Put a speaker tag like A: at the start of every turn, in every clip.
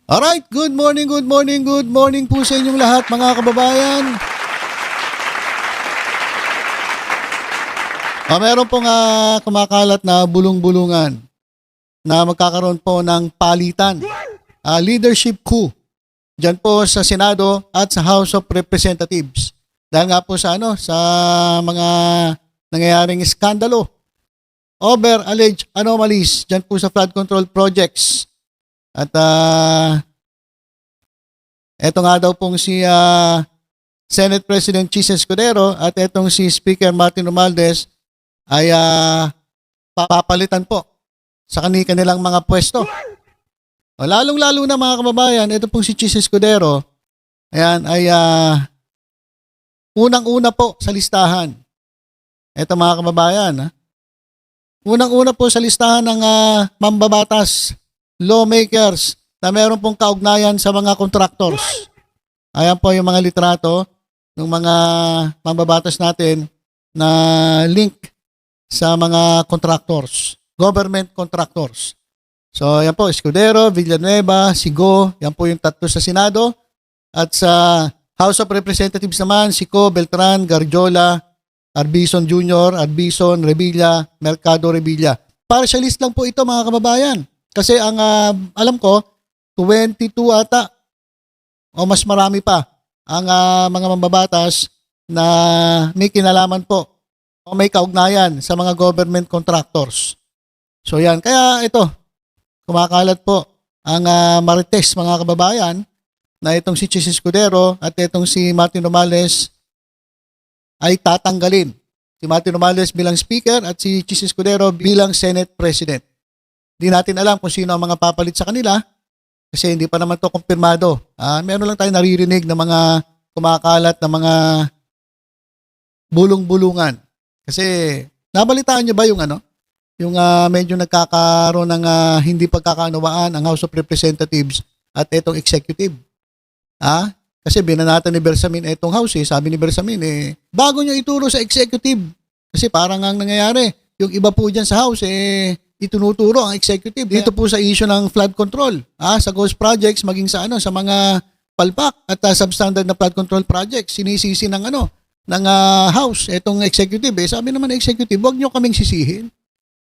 A: Alright, good morning, good morning, good morning po sa inyong lahat mga kababayan. Meron pong kumakalat na bulong-bulungan na magkakaroon po ng palitan, leadership coup dyan po sa Senado at sa House of Representatives. Dahil nga po sa mga nangyayaring iskandalo over alleged anomalies dyan po sa flood control projects. At eto nga daw pong si Senate President Chis Escudero at etong si Speaker Martin Romualdez ay papalitan po sa kanilang mga pwesto. Lalong-lalo na mga kababayan, ito pong si Chis Escudero, ayan, ay unang-una po sa listahan. Ito mga kababayan, unang-una po sa listahan ng mambabatas, lawmakers na meron pong kaugnayan sa mga contractors. Ayan po yung mga litrato ng mga mambabatas natin na link sa mga contractors, government contractors. So yan po, Escudero, Villanueva, Sigo, yan po yung tatlo sa Senado. At sa House of Representatives naman, Sico, Beltran, Garjola, Arbison Jr., Arbison, Revilla, Mercado Revilla. Partialist lang po ito mga kababayan. Kasi ang alam ko, 22 ata o mas marami pa ang mga mambabatas na may kinalaman po o may kaugnayan sa mga government contractors. So yan, kaya ito, kumakalat po ang marites mga kababayan na itong si Chis Escudero at itong si Martin Romualdez ay tatanggalin. Si Martin Romualdez bilang Speaker at si Chis Escudero bilang Senate President. Hindi natin alam kung sino ang mga papalit sa kanila kasi hindi pa naman to kumpirmado. Meron lang tayong naririnig na mga kumakalat na mga bulong-bulungan. Kasi nabalitaan nyo ba yung yung medyo nagkakaroon ng hindi pagkakaunawaan ang House of Representatives at itong executive. Kasi binanatan ni Bersamin itong House sabi ni Bersamin bago nyo ituro sa executive. Kasi parang ang nangyayari, yung iba po dyan sa House itunuturo ang executive dito po sa issue ng flood control, sa ghost projects maging sa sa mga palpak at substandard na flood control projects sinisisi ng ng House etong executive. Sabi naman ng executive, wag nyo kaming sisihin.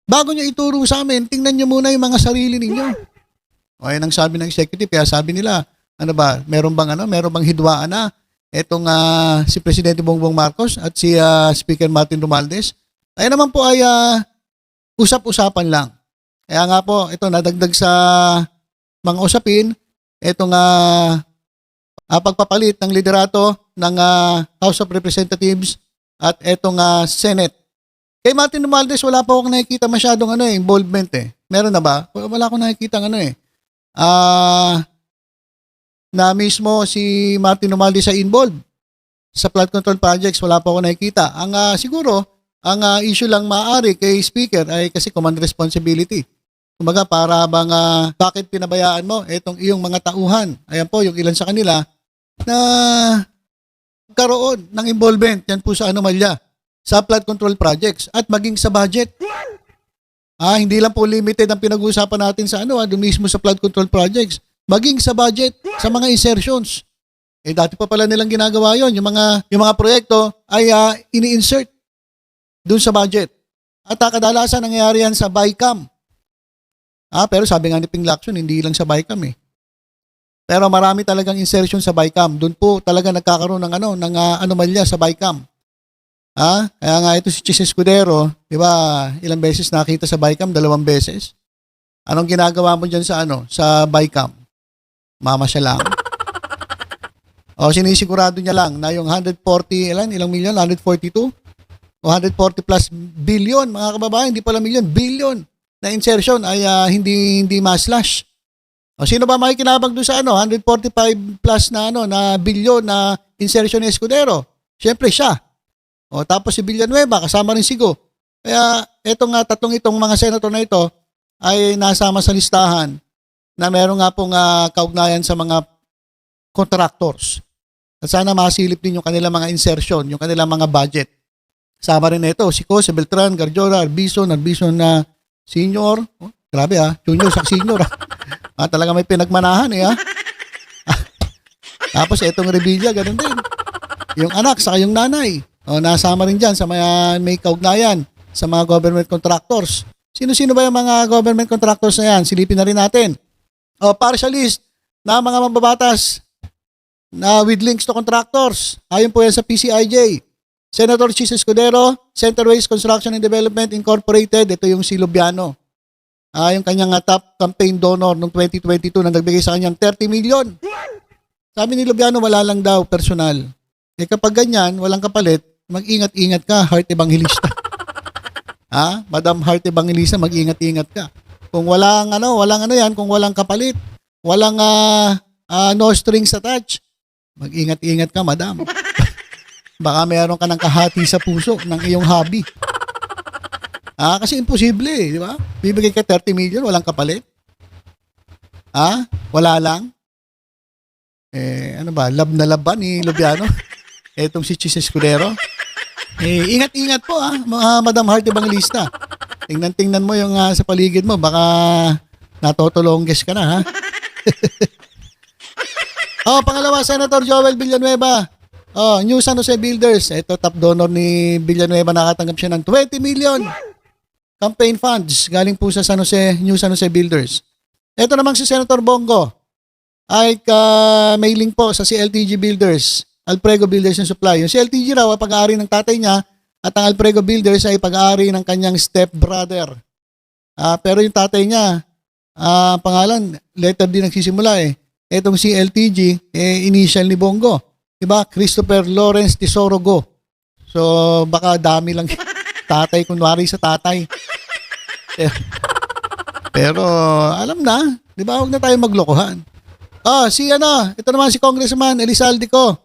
A: Bago nyo ituro sa amin, tingnan nyo muna yung mga sarili ninyo. Ayan ang sabi ng executive. Kaya sabi nila, meron bang hidwaan na etong si Presidente Bongbong Marcos at si Speaker Martin Romualdez. Ay naman po ay usap-usapan lang. Kaya nga po, ito nadagdag sa mga usapin, itong pagpapalit ng liderato ng House of Representatives at itong Senate. Kay Martin Romualdez, wala pa akong nakikita masyadong involvement Meron na ba? Wala akong nakikita na mismo si Martin Romualdez ay involved sa flood control projects. Wala pa akong nakikita. Ang siguro, ang issue lang maaari kay Speaker ay kasi command responsibility. Kumbaga para bang bakit pinabayaan mo itong iyong mga tauhan? Ayan po yung ilan sa kanila na karoon ng involvement yan po sa anomalya sa flood control projects at maging sa budget. Hindi lang po limited ang pinag-uusapan natin sa doon mismo sa flood control projects, maging sa budget, sa mga insertions. Dati pa pala nilang ginagawa yon, yung mga proyekto ay ini-insert doon sa budget. At kadalasan nangyayari yan sa BICAM. Pero sabi nga ni Ping Lacson, hindi lang sa BICAM Pero marami talagang insertion sa BICAM. Doon po talaga nagkakaroon ng anomalya sa BICAM. Kaya nga ito si Chis Escudero, di ba, ilang beses nakita sa BICAM, 2 beses. Anong ginagawa mo dyan sa sa BICAM? Mama siya lang. Sinisigurado niya lang na yung 140, ilang milyon? 142? O 140 plus billion, mga kababayan, hindi pala milyon, billion na insertion ay hindi ma-slash. Sino ba makikinabang doon sa 145 plus na na billion na insertion ni Escudero? Siyempre siya. Tapos si Villanueva, kasama rin Sigo. Kaya etong itong mga senator na ito ay nasama sa listahan na meron nga pong kaugnayan sa mga contractors. At sana masilip din yung kanilang mga insertion, yung kanilang mga budget. Sama rin ito, si Beltran, Garjola, Arbison na Senior, Grabe junior sa senior talaga may pinagmanahan Tapos itong Revilla, ganun din. Yung anak, saka yung nanay. Nasama rin dyan sa may kaugnayan sa mga government contractors. Sino-sino ba yung mga government contractors na yan? Silipin na rin natin. Partialist na mga mambabatas na with links to contractors. Ayon po yan sa PCIJ. Senator Chis Escudero, Centerways Construction and Development Incorporated. Ito yung si Lubiano. Yung kanyang top campaign donor noong 2022 na nagbigay sa kanyang 30 million. Sabi ni Lubiano, wala lang daw personal. Kapag ganyan, walang kapalit, mag-ingat-ingat ka, Heart Evangelista. Madam Heart Evangelista, mag-ingat-ingat ka. Kung walang yan, kung walang kapalit, walang no strings attached, mag-ingat-ingat ka, madam. Baka meron ka ng kahati sa puso ng iyong hobby. Kasi imposible, di ba? Bibigay ka 30 million, walang kapalit. Wala lang. Ano ba? Lab na lab ba ni Lubiano? Etong si Chis Escudero. Ingat-ingat po mga Madam Heart Evangelista. Tingnan mo yung sa paligid mo. Baka natotolongges ka na pangalawa, Senator Joel Villanueva. New San Jose Builders. Ito, top donor ni Villanueva. Nakatanggap siya ng 20 million campaign funds galing po sa New San Jose Builders. Ito namang si Senator Bongo ay may link po sa CLTG Builders, Alprego Builders and Supply. Yung CLTG raw ay pag-aari ng tatay niya at ang Alprego Builders ay pag-aari ng kanyang step brother. Pero yung tatay niya, pangalan, letter D nagsisimula Etong CLTG, initial ni Bongo. Diba? Christopher Lawrence Tesoro Go. So, baka dami lang tatay, kunwari sa tatay. Pero, alam na. Diba? Huwag na tayo maglokohan. Ito naman si Congressman Elizalde ko.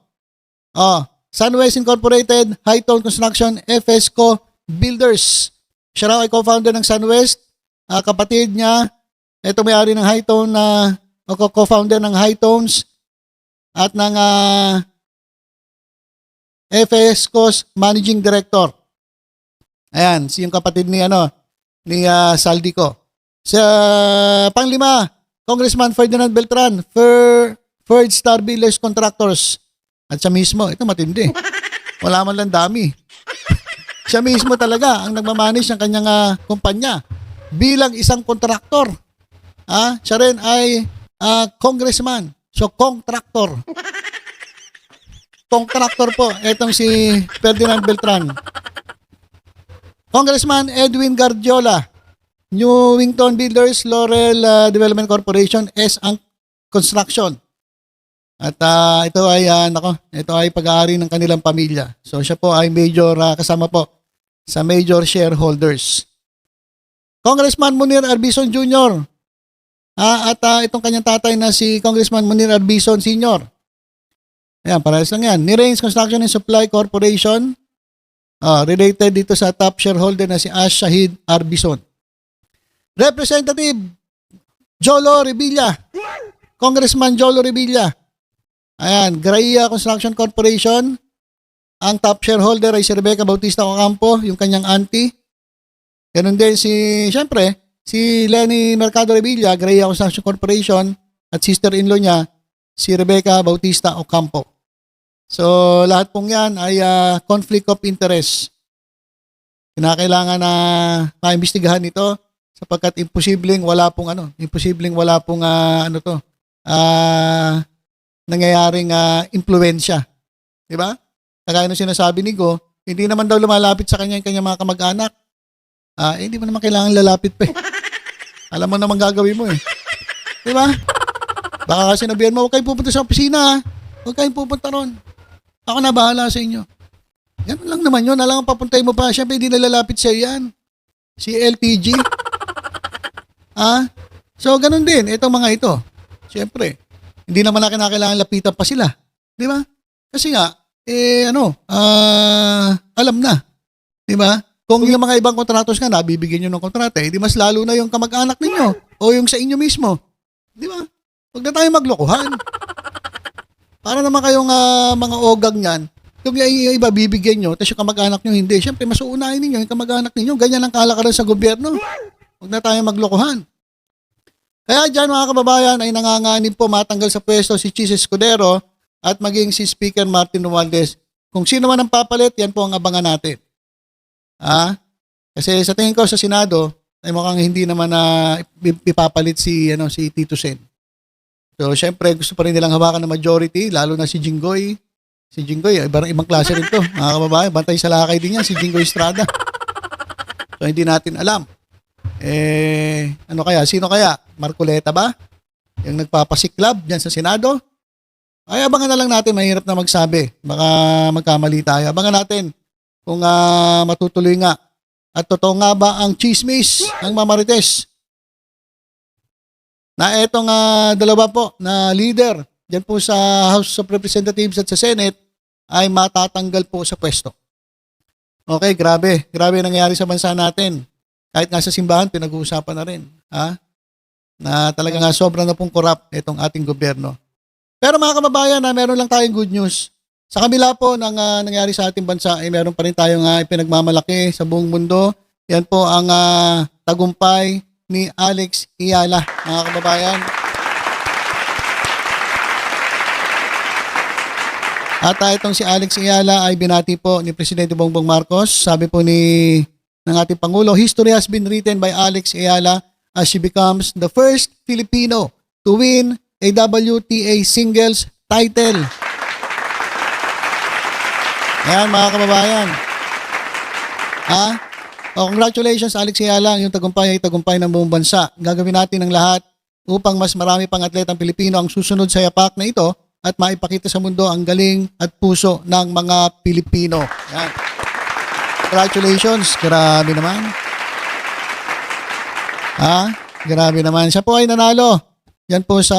A: Sunwest Incorporated, Hightone Construction, FSco Builders. Siya raw ay co-founder ng Sunwest. Kapatid niya, ito may-ari ng Hightone co-founder ng Hightones at ng FSco's Managing Director. Ayan, yung kapatid ni Saldico. Sa panglima, Congressman Ferdinand Beltran, Third Star Builders Contractors. At siya mismo, ito matindi. Wala man lang dami. Siya mismo talaga ang nagmamanage ng kanyang kumpanya bilang isang kontraktor. Siya rin ay congressman. So, contractor. Contractor po. Itong si Ferdinand Beltran. Congressman Edwin Gardiola, Newington Builders, Laurel Development Corporation, ang Construction. At ito ay pag-aari ng kanilang pamilya. So siya po ay major, kasama po sa major shareholders. Congressman Munir Arbison Jr. At itong kanyang tatay na si Congressman Munir Arbison Sr. Ayan, parehas lang yan. Ni-Rains Construction and Supply Corporation. Related dito sa top shareholder na si Ash Shahid Arbison. Representative Jolo Revilla. Congressman Jolo Revilla. Ayan, Graia Construction Corporation. Ang top shareholder ay si Rebecca Bautista Ocampo, yung kanyang auntie. Ganun din si Lenny Mercado Revilla, Graia Construction Corporation, at sister-in-law niya, si Rebecca Bautista Ocampo. So, lahat pong yan ay conflict of interest. Kinakailangan na maimbestigahan ito sapagkat imposibleng wala pong nangyayaring impluwensya. Diba? Kagaya ng sinasabi ni Go, hindi naman daw lumalapit sa kanya yung kanyang mga kamag-anak. Hindi mo naman kailangan lalapit pa Alam mo naman gagawin mo Diba? Baka kasi nabihan mo, huwag kayong pupunta sa opisina. Huwag kayong pupunta ron. Ako na bahala sa inyo. Ganun lang naman yun. Alam mo, papuntay mo pa. Siyempre, hindi nalalapit sa yan. Si LTG. So, ganun din. Itong mga ito. Siyempre, hindi naman na kinakailangan lapitan pa sila. Di ba? Kasi nga, alam na. Di ba? Kung yung mga ibang kontratos nga, nabibigyan nyo ng kontrata, di mas lalo na yung kamag-anak ninyo o yung sa inyo mismo. Di ba? Huwag na tayo maglokohan. Para naman kayong mga ogag niyan, kung yung iba bibigyan nyo, tapos yung kamag-anak nyo hindi, syempre mas uunahin ninyo yung kamag-anak ninyo. Ganyan ang kalakaran sa gobyerno. Huwag na tayo maglokohan. Kaya dyan mga kababayan ay nanganganib po matanggal sa pwesto si Chis Escudero at maging si Speaker Martin Romualdez. Kung sino man ang papalit, yan po ang abangan natin. Kasi sa tingin ko sa Senado ay mukhang hindi naman na ipapalit si Tito Sen. So syempre gusto pa rin nilang hawakan ng majority, lalo na si Jinggoy. Si Jinggoy, ibang klase rin to. Mga kababayan, bantay sa lakay din yan, si Jinggoy Estrada. So hindi natin alam. Sino kaya? Marcoleta ba? Yung nagpapasiklab dyan sa Senado? Ay, abangan na lang natin, mahirap na magsabi. Baka magkamali tayo. Abangan natin kung matutuloy nga. At totoo nga ba ang chismis ng Mamarites? Na etong dalawa po na leader dyan po sa House of Representatives at sa Senate ay matatanggal po sa pwesto. Okay, grabe. Grabe nangyayari sa bansa natin. Kahit nga sa simbahan, pinag-uusapan na rin. Na talaga nga sobrang na pong corrupt itong ating gobyerno. Pero mga kababayan, meron lang tayong good news. Sa kabila po ng nangyari sa ating bansa, ay meron pa rin tayong ipinagmamalaki sa buong mundo. Yan po ang tagumpay ni Alex Ayala, mga kababayan. At itong si Alex Ayala ay binati po ni Presidente Bongbong Marcos. Sabi po ng ating Pangulo, history has been written by Alex Ayala as she becomes the first Filipino to win a WTA singles title. Ayan mga kababayan. Congratulations Alex Ayala, yung tagumpay ay tagumpay ng buong bansa. Gagawin natin ang lahat upang mas marami pang atletang Pilipino ang susunod sa yapak na ito at maipakita sa mundo ang galing at puso ng mga Pilipino. Ayan. Congratulations, grabe naman. Grabe naman. Siya po ay nanalo. Yan po sa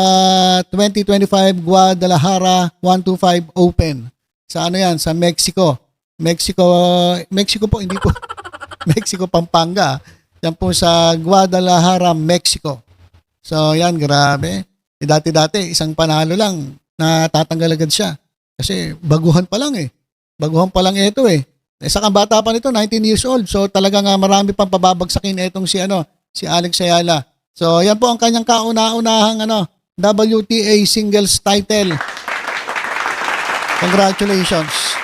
A: 2025 Guadalajara 125 Open. Sa yan? Sa Mexico. Mexico po, hindi po. Mexico, Pampanga. Yan po sa Guadalajara, Mexico. So yan, grabe. Dati-dati, isang panalo lang, natatanggal agad siya. Kasi baguhan pa lang eh. Baguhan pa lang ito eh. Sa bata pa nito, 19 years old. So talagang marami pang pababagsakin itong si Alex Ayala. So yan po ang kanyang kauna-unahang WTA singles title. Congratulations.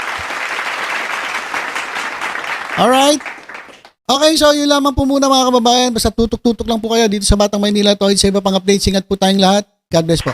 A: Alright. Okay, so yun lamang po muna mga kababayan. Basta tutok-tutok lang po kayo dito sa Batang Maynila. Sa iba pang updates, ingat po tayong lahat. God bless po.